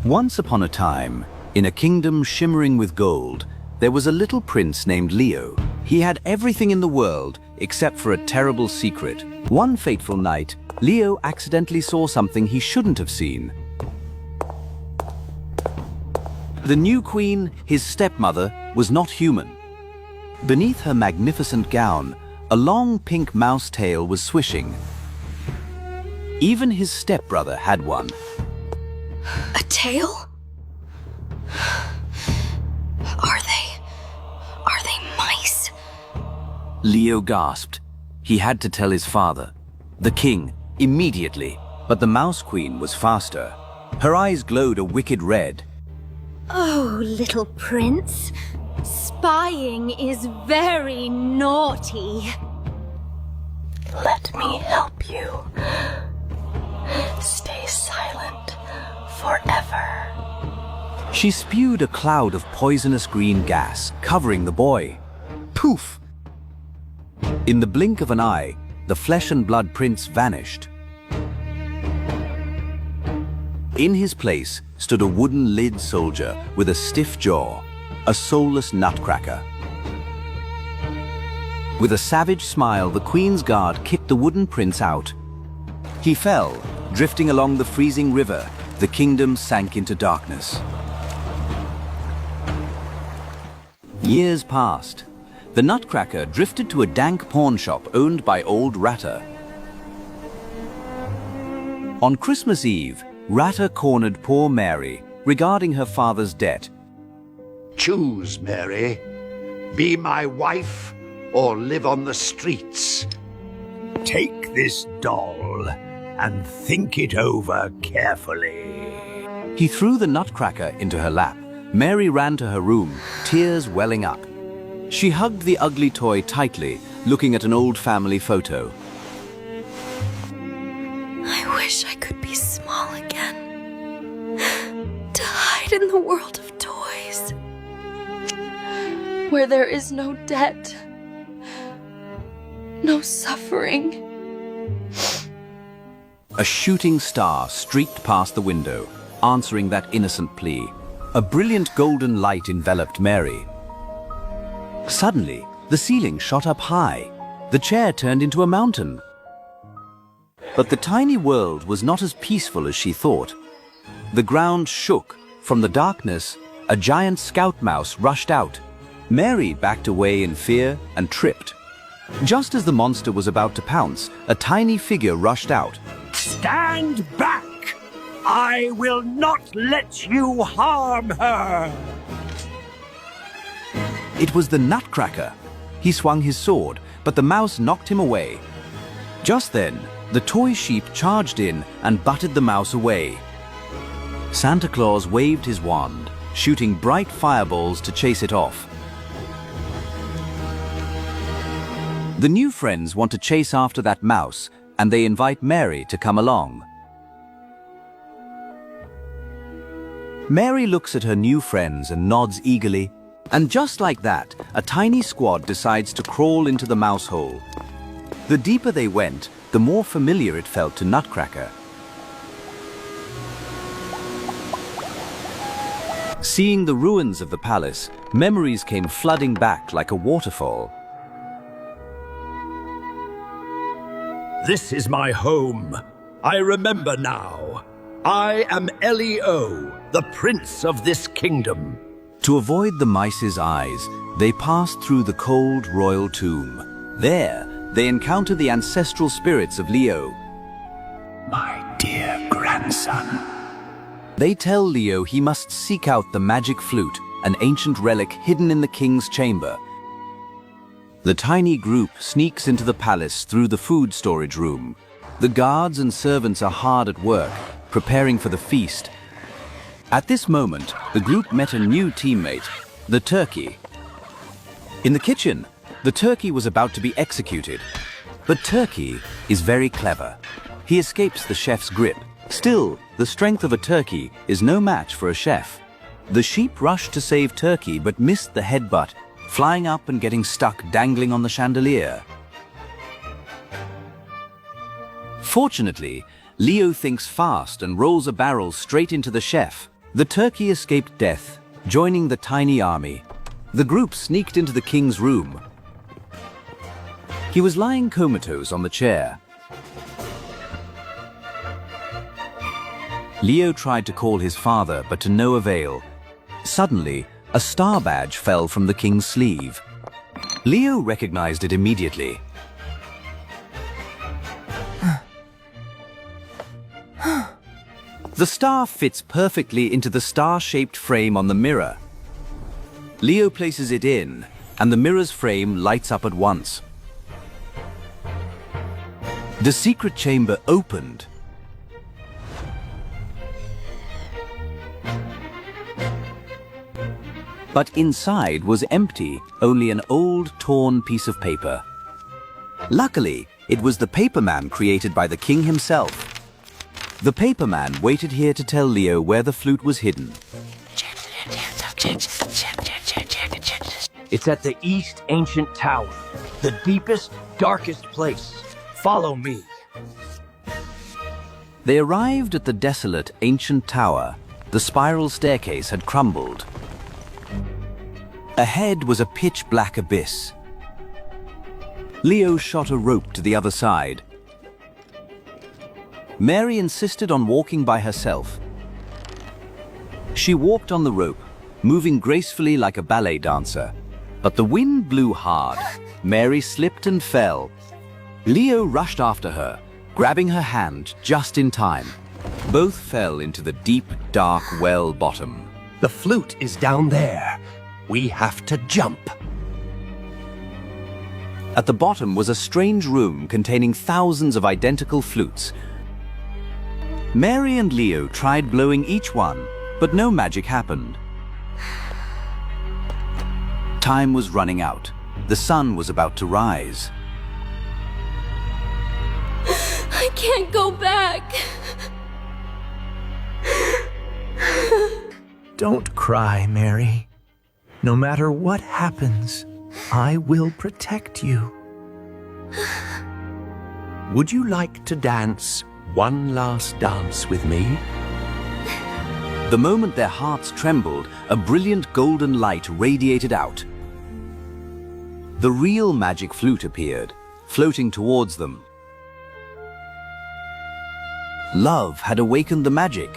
Once upon a time, in a kingdom shimmering with gold, there was a little prince named Leo. He had everything in the world except for a terrible secret. One fateful night, Leo accidentally saw something he shouldn't have seen. The new queen, his stepmother, was not human. Beneath her magnificent gown, a long pink mouse tail was swishing. Even his stepbrother had one. A tail? Are they mice? Leo gasped. He had to tell his father, the king, immediately. But the Mouse Queen was faster. Her eyes glowed a wicked red. Oh, little prince. Spying is very naughty. Let me help you. Stay silent forever. She spewed a cloud of poisonous green gas, covering the boy. Poof! In the blink of an eye, the flesh and blood prince vanished. In his place stood a wooden-lid soldier with a stiff jaw, a soulless nutcracker. With a savage smile, the queen's guard kicked the wooden prince out. He fell, drifting along the freezing river. The kingdom sank into darkness. Years passed. The Nutcracker drifted to a dank pawn shop owned by old Ratter. On Christmas Eve, Ratter cornered poor Mary regarding her father's debt. Choose, Mary. Be my wife or live on the streets. Take this doll and think it over carefully. He threw the Nutcracker into her lap. Mary ran to her room, tears welling up. She hugged the ugly toy tightly, looking at an old family photo. I wish I could be small again. To hide in the world of toys. Where there is no debt. No suffering. A shooting star streaked past the window, answering that innocent plea. A brilliant golden light enveloped Mary. Suddenly, the ceiling shot up high. The chair turned into a mountain. But the tiny world was not as peaceful as she thought. The ground shook. From the darkness, a giant scout mouse rushed out. Mary backed away in fear and tripped. Just as the monster was about to pounce, a tiny figure rushed out. Stand back! I will not let you harm her! It was the Nutcracker. He swung his sword, but the mouse knocked him away. Just then, the toy sheep charged in and butted the mouse away. Santa Claus waved his wand, shooting bright fireballs to chase it off. The new friends want to chase after that mouse, and they invite Mary to come along. Mary looks at her new friends and nods eagerly, and just like that, a tiny squad decides to crawl into the mouse hole. The deeper they went, the more familiar it felt to Nutcracker. Seeing the ruins of the palace, memories came flooding back like a waterfall. This is my home. I remember now. I am Leo, the prince of this kingdom. To avoid the mice's eyes, they passed through the cold royal tomb. There, they encounter the ancestral spirits of Leo. My dear grandson. They tell Leo he must seek out the magic flute, an ancient relic hidden in the king's chamber. The tiny group sneaks into the palace through the food storage room. The guards and servants are hard at work, preparing for the feast. At this moment, the group met a new teammate, the turkey. In the kitchen, the turkey was about to be executed. But Turkey is very clever. He escapes the chef's grip. Still, the strength of a turkey is no match for a chef. The sheep rushed to save Turkey but missed the headbutt, flying up and getting stuck dangling on the chandelier. Fortunately, Leo thinks fast and rolls a barrel straight into the chef. The turkey escaped death, joining the tiny army. The group sneaked into the king's room. He was lying comatose on the chair. Leo tried to call his father, but to no avail. Suddenly, a star badge fell from the king's sleeve. Leo recognized it immediately. The star fits perfectly into the star-shaped frame on the mirror. Leo places it in, and the mirror's frame lights up at once. The secret chamber opened. But inside was empty, only an old, torn piece of paper. Luckily, it was the paperman created by the king himself. The paperman waited here to tell Leo where the flute was hidden. It's at the East Ancient Tower, the deepest, darkest place. Follow me. They arrived at the desolate ancient tower. The spiral staircase had crumbled. Ahead was a pitch-black abyss. Leo shot a rope to the other side. Mary insisted on walking by herself. She walked on the rope, moving gracefully like a ballet dancer. But the wind blew hard. Mary slipped and fell. Leo rushed after her, grabbing her hand just in time. Both fell into the deep, dark well bottom. The flute is down there. We have to jump. At the bottom was a strange room containing thousands of identical flutes. Mary and Leo tried blowing each one, but no magic happened. Time was running out. The sun was about to rise. I can't go back. Don't cry, Mary. No matter what happens, I will protect you. Would you like to dance one last dance with me? The moment their hearts trembled, a brilliant golden light radiated out. The real magic flute appeared, floating towards them. Love had awakened the magic.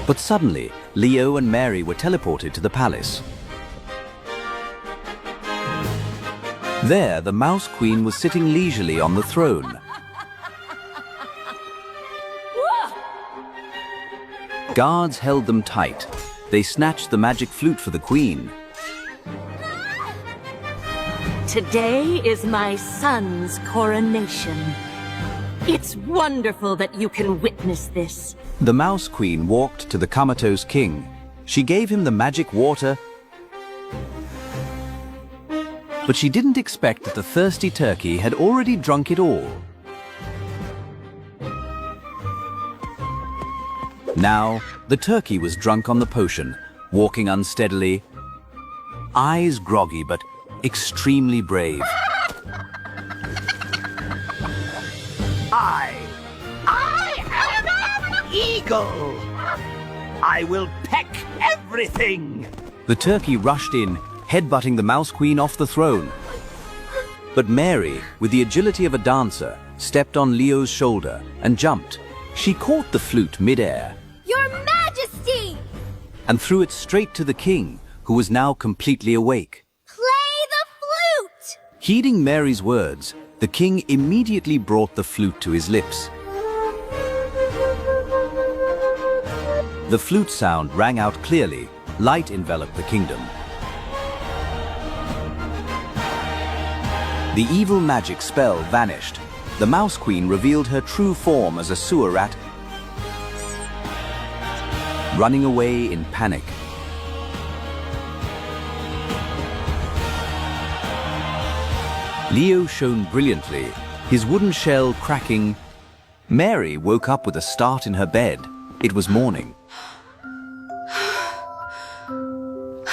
But suddenly, Leo and Mary were teleported to the palace. There, the Mouse Queen was sitting leisurely on the throne. Guards held them tight. They snatched the magic flute for the Queen. Today is my son's coronation. It's wonderful that you can witness this. The Mouse Queen walked to the comatose king. She gave him the magic water, but she didn't expect that the thirsty turkey had already drunk it all. Now, the turkey was drunk on the potion, walking unsteadily, eyes groggy but extremely brave. I am an eagle. I will peck everything. The turkey rushed in, headbutting the Mouse Queen off the throne. But Mary, with the agility of a dancer, stepped on Leo's shoulder and jumped. She caught the flute mid-air Your Majesty! and threw it straight to the king, who was now completely awake. Play the flute! Heeding Mary's words, the king immediately brought the flute to his lips. The flute sound rang out clearly. Light enveloped the kingdom. The evil magic spell vanished. The Mouse Queen revealed her true form as a sewer rat, running away in panic. Leo shone brilliantly, his wooden shell cracking. Mary woke up with a start in her bed. It was morning.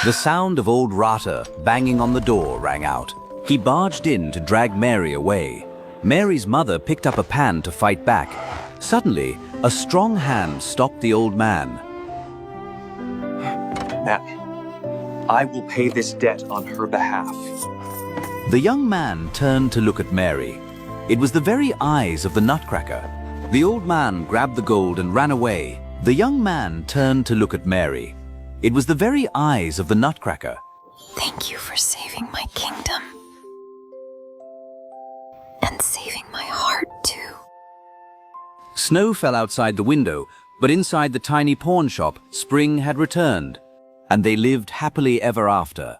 The sound of old Rata banging on the door rang out. He barged in to drag Mary away. Mary's mother picked up a pan to fight back. Suddenly, a strong hand stopped the old man. Now, I will pay this debt on her behalf. The young man turned to look at Mary. It was the very eyes of the Nutcracker. The old man grabbed the gold and ran away. The young man turned to look at Mary. It was the very eyes of the Nutcracker. Thank you for saving my kingdom. And saving my heart, too. Snow fell outside the window, but inside the tiny pawn shop, spring had returned, and they lived happily ever after.